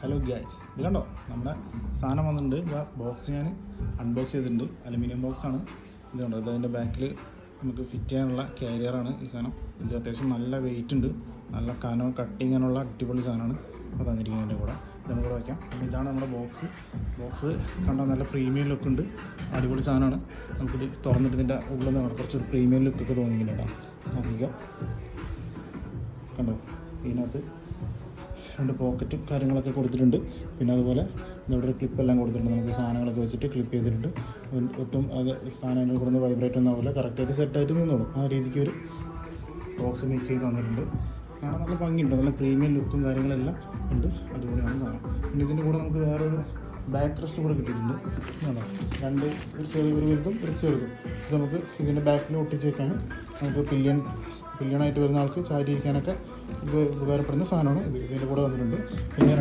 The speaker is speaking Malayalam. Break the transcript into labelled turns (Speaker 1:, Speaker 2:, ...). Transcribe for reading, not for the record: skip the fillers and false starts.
Speaker 1: ഹലോ ഗ്യാസ് ഇത് കണ്ടോ നമ്മുടെ സാധനം വന്നിട്ടുണ്ട്. ബോക്സ് ഞാൻ അൺബോക്സ് ചെയ്തിട്ടുണ്ട്. അലുമിനിയം ബോക്സാണ് ഇത്. കണ്ടോ ഇത് അതിൻ്റെ ബാക്കിൽ നമുക്ക് ഫിറ്റ് ചെയ്യാനുള്ള കാരിയറാണ് ഈ സാധനം. ഇത് അത്യാവശ്യം നല്ല വെയിറ്റ് ഉണ്ട്, നല്ല കനം കട്ടിങ്ങാനുള്ള അടിപൊളി സാധനമാണ് അപ്പോൾ തന്നിരിക്കുന്നതിൻ്റെ കൂടെ. ഇതിൻ്റെ കൂടെ വയ്ക്കാം. ഇതാണ് നമ്മുടെ ബോക്സ് കണ്ടാൽ നല്ല പ്രീമിയം ലുക്ക് ഉണ്ട്, അടിപൊളി സാധനമാണ്. നമുക്കിത് തുറന്നിട്ട് ഇതിൻ്റെ ഉള്ളിൽ നിന്നാണ് കുറച്ചൊരു പ്രീമിയം ലുക്കൊക്കെ തോന്നിക്കുന്നുണ്ടാവും. നോക്കിക്കാം, കണ്ടോ ഇതിനകത്ത് രണ്ട് പോക്കറ്റും കാര്യങ്ങളൊക്കെ കൊടുത്തിട്ടുണ്ട്. പിന്നെ അതുപോലെ ഇവിടെ ഒരു ക്ലിപ്പെല്ലാം കൊടുത്തിട്ടുണ്ട്. നമുക്ക് സാധനങ്ങളൊക്കെ വെച്ചിട്ട് ക്ലിപ്പ് ചെയ്തിട്ടുണ്ട്. ഒട്ടും അത് സാധനങ്ങൾ കൂടെ വൈബ്രേറ്റ് ഒന്നും ആവില്ല, കറക്റ്റായിട്ട് സെറ്റായിട്ട് നിന്നോളും. ആ രീതിക്ക് ഒരു ബോക്സ് മേക്ക് ചെയ്ത് തന്നിട്ടുണ്ട്. കാണാൻ നല്ല ഭംഗിയുണ്ട്, നല്ല പ്രീമിയം ലുക്കും കാര്യങ്ങളെല്ലാം ഉണ്ട്, അടിപൊളിയാണ് സാധനം. പിന്നെ ഇതിൻ്റെ കൂടെ നമുക്ക് വേറൊരു ബാക്ക് റെസ്റ്റ് കൂടെ കിട്ടിയിട്ടുണ്ട്. രണ്ട് ഒരു ചെറിയ ഒരു വലുതും ഒരു ചെറുതും. ഇത് നമുക്ക് ഇതിൻ്റെ ബാക്കിൽ ഒട്ടിച്ച് വെക്കാനും നമുക്ക് പില്യണായിട്ട് വരുന്ന ആൾക്ക് ചാരി ഇരിക്കാനൊക്കെ ഉപകാരപ്പെടുന്ന സാധനമാണ് ഇത്. ഇതിൻ്റെ കൂടെ വന്നിട്ടുണ്ട്. പിന്നെ